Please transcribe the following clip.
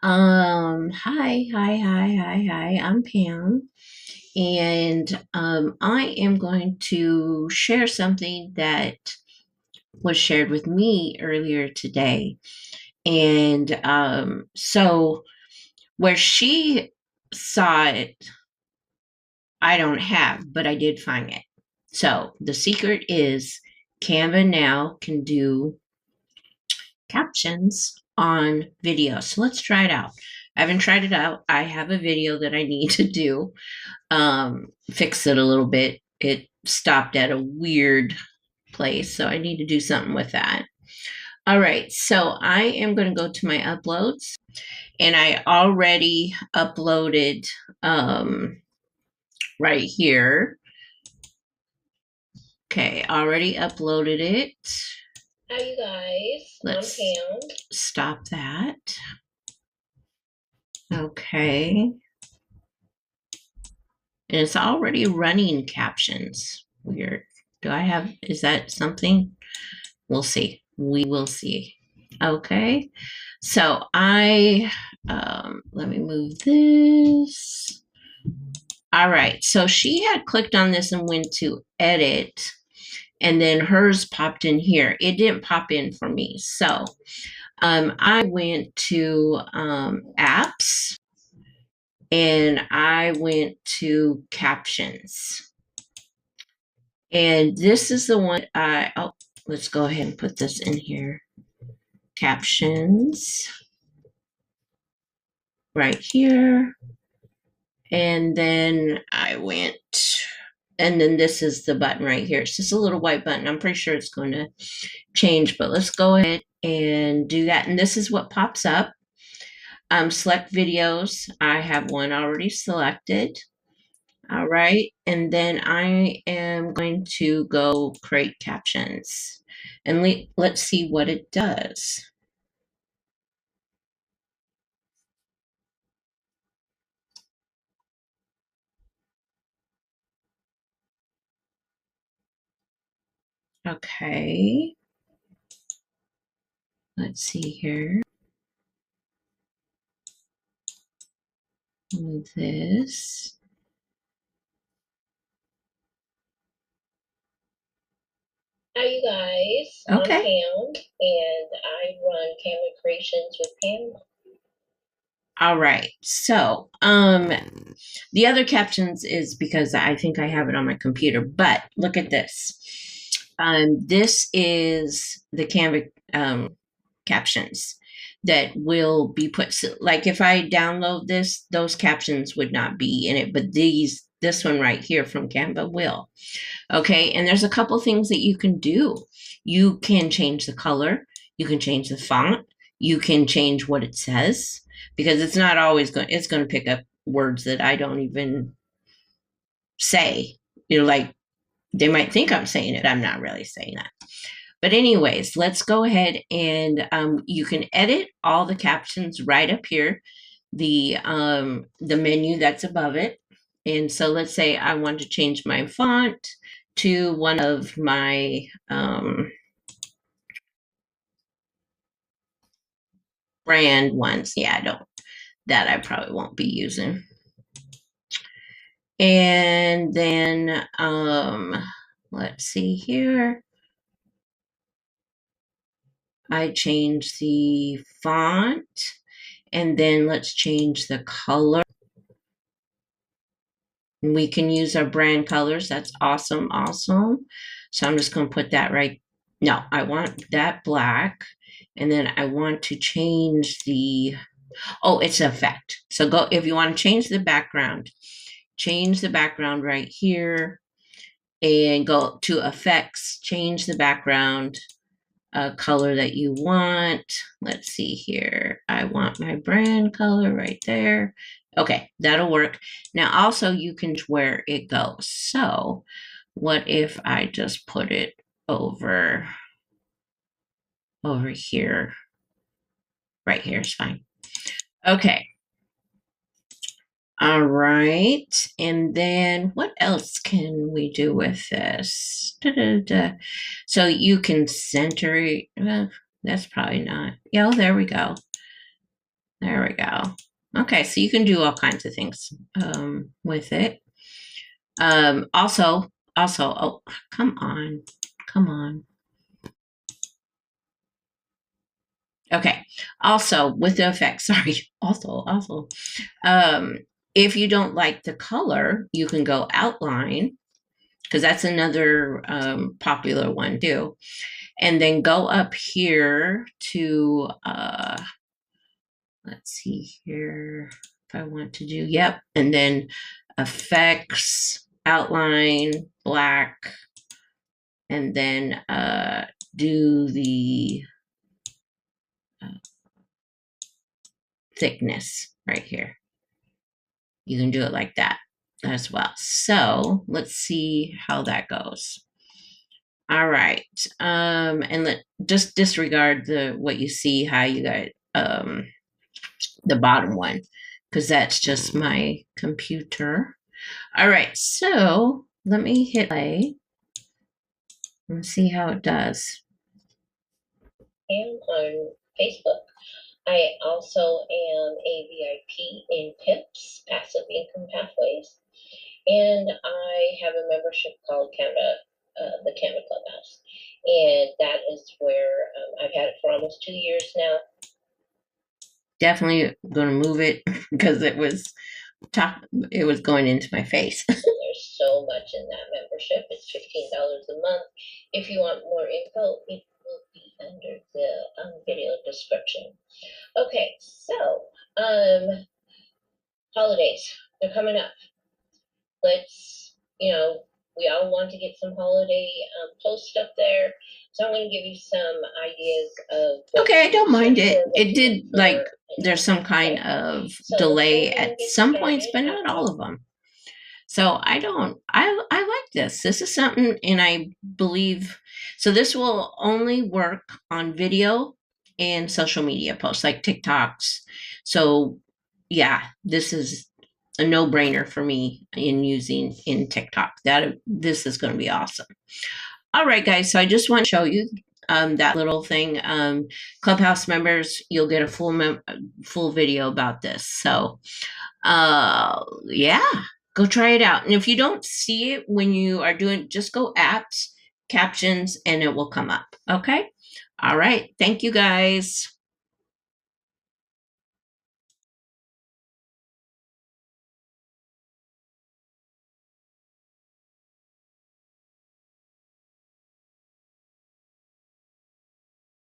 Hi. I'm Pam, and I am going to share something that was shared with me earlier today. And so where she saw it, I don't have, but I did find it. So the secret is Canva now can do captions on video. So let's try it out. I haven't tried it out. I have a video that I need to do, fix it a little bit. It stopped at a weird place, so I need to do something with that. All right, so I am going to go to my uploads, and I already uploaded right here. Okay, already uploaded it. Hi, you guys. Let's stop that. Okay. And it's already running captions. Weird. Is that something? We'll see. We will see. Okay. So let me move this. All right. So she had clicked on this and went to edit, and then hers popped in here. It didn't pop in for me. So I went to apps, and I went to captions. And this is the one let's go ahead and put this in here. Captions right here. And then and then this is the button right here. It's just a little white button. I'm pretty sure it's going to change, but let's go ahead and do that. And this is what pops up. Select videos. I have one already selected. All right. And then I am going to go create captions. And let's see what it does. Okay. Let's see here. Move this. Hi, you guys. Okay. I'm Pam, and I run Canva Creations with Pam. All right. So, the other captions is because I think I have it on my computer, but look at this. This is the Canva captions that will be put. So, like if I download this, those captions would not be in it, but this one right here from Canva will. Okay, and there's a couple things that you can do. You can change the color, you can change the font, you can change what it says, because it's not always it's going to pick up words that I don't even say. Like they might think I'm saying it. I'm not really saying that. But anyways, let's go ahead and you can edit all the captions right up here, the menu that's above it. And so let's say I want to change my font to one of my brand ones. Yeah, I probably won't be using. And then let's see here. I change the font, and then let's change the color. We can use our brand colors. That's awesome. So I'm just going to put that right. No, I want that black. And then I want to change it's effect. So if you want to change the background right here and go to effects, change the background color that you want. Let's see here. I want my brand color right there. Okay, that'll work. Now also you can where it goes. So what if I just put it over here? Right here is fine. Okay. All right. And then what else can we do with this? So you can center it. That's probably not. Yeah, there we go. There we go. Okay, so you can do all kinds of things with it. Also, oh, come on. Okay. Also, with the effects, sorry. Also, if you don't like the color, you can go outline because that's another popular one too. And then go up here to let's see here if I want to do, yep. And then effects, outline, black, and then do the thickness right here. You can do it like that as well. So let's see how that goes. All right. And just disregard what you see, how you got the bottom one, because that's just my computer. All right, so let me hit play and see how it does. And on Facebook, I also am a VIP in PIPS, Passive Income Pathways, and I have a membership called Canva, the Canva Clubhouse, and that is where I've had it for almost 2 years now. Definitely going to move it because it was going into my face. There's so much in that membership. It's $15 a month. If you want more info, it will be under the video description. Okay, so holidays, they're coming up. Let's, we all want to get some holiday posts up there. So I'm going to give you some ideas of. Okay, I don't mind it. It did, like, there's some kind of delay at some points, but not all of them. So I like this. This is something, and I believe, so this will only work on video and social media posts like TikToks. So yeah, this is a no-brainer for me in using in TikTok. This is going to be awesome. All right, guys. So I just want to show you that little thing. Clubhouse members, you'll get a full video about this. So yeah, go try it out. And if you don't see it when you are doing, just go apps, captions, and it will come up. Okay. All right. Thank you, guys.